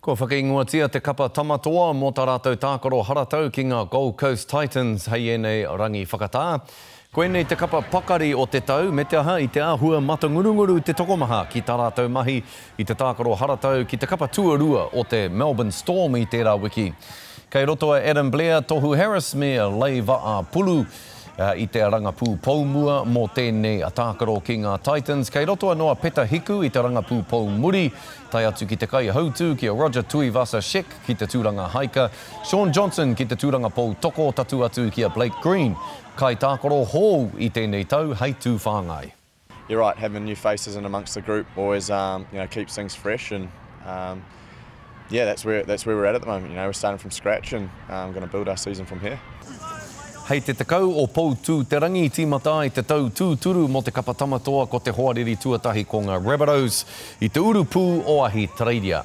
Ko whakaingoatia te kapa tamatoa mō tā rātou tākaro haratau ki ngā Gold Coast Titans hei enei rangi whakatā. Ko enei te kapa pakari o te tau, me te aha i te āhua matangurunguru te tokomaha ki tā rātou mahi i te tākaro haratau ki te kapa tuarua o te Melbourne Storm i tērā wiki. Kei roto a Adam Blair, Tohu Harris me Leiva a Pulu i te rangapū Poumua mō tēnei a tākaro ki ngā Titans. Kei roto noa Peta Hiku i te rangapū Poumuri, tai atu ki te kai hautu ki a Roger Tuivasa-Sheck ki te tūranga Haika, Sean Johnson ki te tūranga Pou Toko, tatu atu ki a Blake Green. Kai tākaro hou i tēnei tau, hei tū whāngai. You're right, having new faces in amongst the group always keeps things fresh, and yeah, that's where we're at the moment. We're starting from scratch and going to build our season from here. Hei te tekau o Pou Tū Te Rangi tīmata i te tau tūturu mō te kapa tamatoa ko te hoariri tuatahi ko ngā Rabbitohs i te urupū o ahi Tareiria.